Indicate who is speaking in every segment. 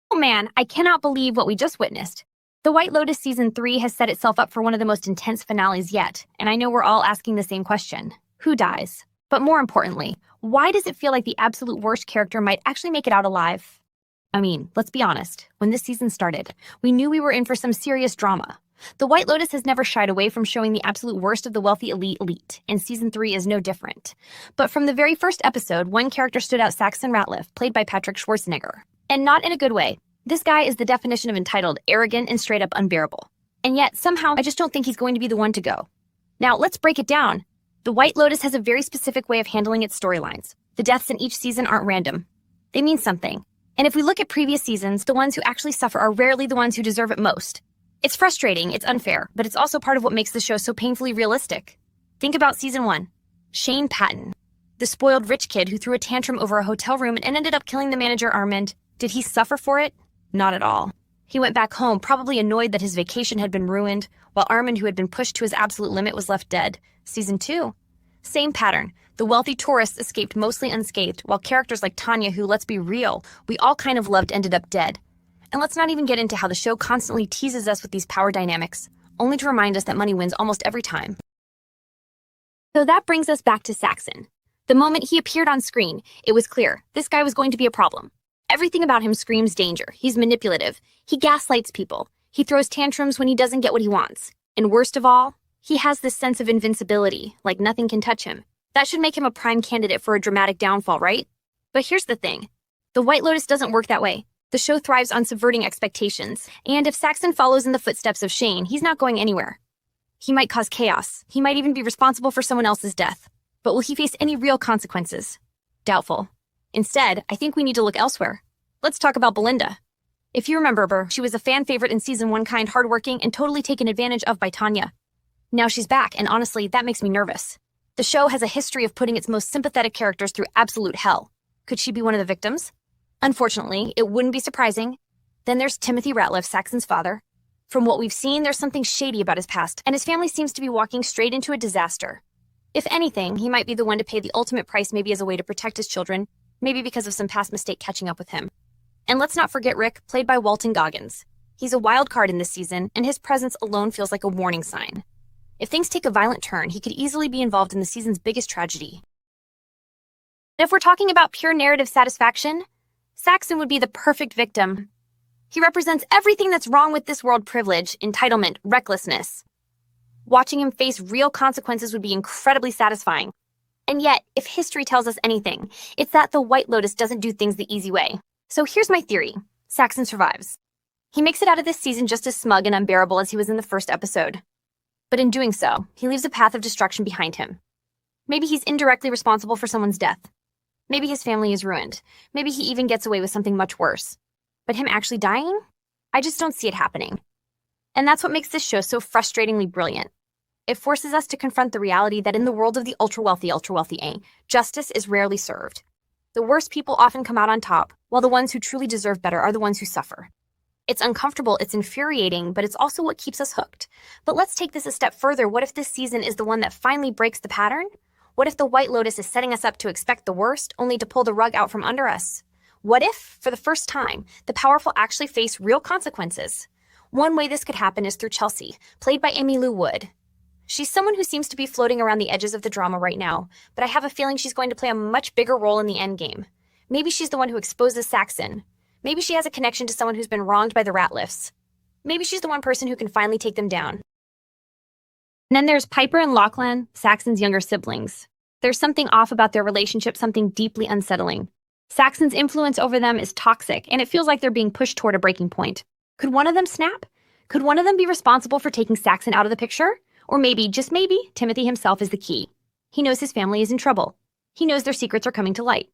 Speaker 1: Oh man, I cannot believe what we just witnessed. The White Lotus Season 3 has set itself up for one of the most intense finales yet, and I know we're all asking the same question. Who dies? But more importantly, why does it feel like the absolute worst character might actually make it out alive? I mean, let's be honest. When this season started, we knew we were in for some serious drama. The White Lotus has never shied away from showing the absolute worst of the wealthy elite, and Season 3 is no different. But from the very first episode, one character stood out: Saxon Ratliff, played by Patrick Schwarzenegger. And not in a good way. This guy is the definition of entitled, arrogant, and straight up unbearable. And yet, somehow, I just don't think he's going to be the one to go. Now, let's break it down. The White Lotus has a very specific way of handling its storylines. The deaths in each season aren't random. They mean something. And if we look at previous seasons, the ones who actually suffer are rarely the ones who deserve it most. It's frustrating, it's unfair, but it's also part of what makes the show so painfully realistic. Think about Season 1. Shane Patton, the spoiled rich kid who threw a tantrum over a hotel room and ended up killing the manager Armand. Did he suffer for it? Not at all. He went back home, probably annoyed that his vacation had been ruined, while Armand, who had been pushed to his absolute limit, was left dead. Season 2. Same pattern. The wealthy tourists escaped mostly unscathed, while characters like Tanya, who, let's be real, we all kind of loved, ended up dead. And let's not even get into how the show constantly teases us with these power dynamics, only to remind us that money wins almost every time. So that brings us back to Saxon. The moment he appeared on screen, it was clear this guy was going to be a problem. Everything about him screams danger. He's manipulative. He gaslights people. He throws tantrums when he doesn't get what he wants. And worst of all, he has this sense of invincibility, like nothing can touch him. That should make him a prime candidate for a dramatic downfall, right? But here's the thing. The White Lotus doesn't work that way. The show thrives on subverting expectations. And if Saxon follows in the footsteps of Shane, he's not going anywhere. He might cause chaos. He might even be responsible for someone else's death. But will he face any real consequences? Doubtful. Instead, I think we need to look elsewhere. Let's talk about Belinda. If you remember her, she was a fan favorite in Season 1, kind, hardworking, and totally taken advantage of by Tanya. Now she's back, and honestly, that makes me nervous. The show has a history of putting its most sympathetic characters through absolute hell. Could she be one of the victims? Unfortunately, it wouldn't be surprising. Then there's Timothy Ratliff, Saxon's father. From what we've seen, there's something shady about his past, and his family seems to be walking straight into a disaster. If anything, he might be the one to pay the ultimate price, maybe as a way to protect his children, maybe because of some past mistake catching up with him. And let's not forget Rick, played by Walton Goggins. He's a wild card in this season, and his presence alone feels like a warning sign. If things take a violent turn, he could easily be involved in the season's biggest tragedy. And if we're talking about pure narrative satisfaction, Saxon would be the perfect victim. He represents everything that's wrong with this world: privilege, entitlement, recklessness. Watching him face real consequences would be incredibly satisfying. And yet, if history tells us anything, it's that the White Lotus doesn't do things the easy way. So here's my theory. Saxon survives. He makes it out of this season just as smug and unbearable as he was in the first episode. But in doing so, he leaves a path of destruction behind him. Maybe he's indirectly responsible for someone's death. Maybe his family is ruined. Maybe he even gets away with something much worse. But him actually dying? I just don't see it happening. And that's what makes this show so frustratingly brilliant. It forces us to confront the reality that in the world of the ultra-wealthy, justice is rarely served. The worst people often come out on top, while the ones who truly deserve better are the ones who suffer. It's uncomfortable, it's infuriating, but it's also what keeps us hooked. But let's take this a step further. What if this season is the one that finally breaks the pattern? What if the White Lotus is setting us up to expect the worst, only to pull the rug out from under us? What if, for the first time, the powerful actually face real consequences? One way this could happen is through Chelsea, played by Amy Lou Wood. She's someone who seems to be floating around the edges of the drama right now, but I have a feeling she's going to play a much bigger role in the endgame. Maybe she's the one who exposes Saxon. Maybe she has a connection to someone who's been wronged by the Ratliffs. Maybe she's the one person who can finally take them down. And then there's Piper and Lachlan, Saxon's younger siblings. There's something off about their relationship, something deeply unsettling. Saxon's influence over them is toxic, and it feels like they're being pushed toward a breaking point. Could one of them snap? Could one of them be responsible for taking Saxon out of the picture? Or maybe, just maybe, Timothy himself is the key. He knows his family is in trouble. He knows their secrets are coming to light.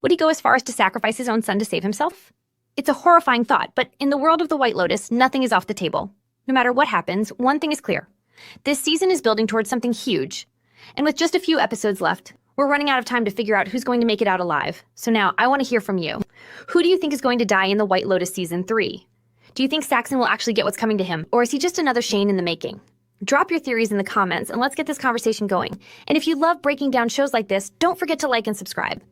Speaker 1: Would he go as far as to sacrifice his own son to save himself? It's a horrifying thought, but in the world of the White Lotus, nothing is off the table. No matter what happens, one thing is clear. This season is building towards something huge. And with just a few episodes left, we're running out of time to figure out who's going to make it out alive. So now, I want to hear from you. Who do you think is going to die in the White Lotus Season 3? Do you think Saxon will actually get what's coming to him, or is he just another Shane in the making? Drop your theories in the comments and let's get this conversation going. And if you love breaking down shows like this, don't forget to like and subscribe.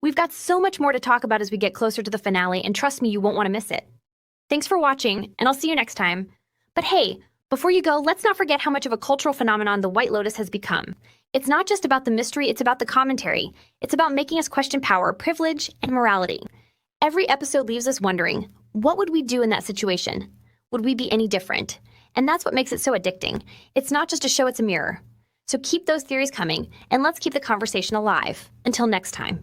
Speaker 1: We've got so much more to talk about as we get closer to the finale, and trust me, you won't want to miss it. Thanks for watching, and I'll see you next time. But hey, before you go, let's not forget how much of a cultural phenomenon the White Lotus has become. It's not just about the mystery, it's about the commentary. It's about making us question power, privilege, and morality. Every episode leaves us wondering, what would we do in that situation? Would we be any different? And that's what makes it so addicting. It's not just a show, it's a mirror. So keep those theories coming, and let's keep the conversation alive. Until next time.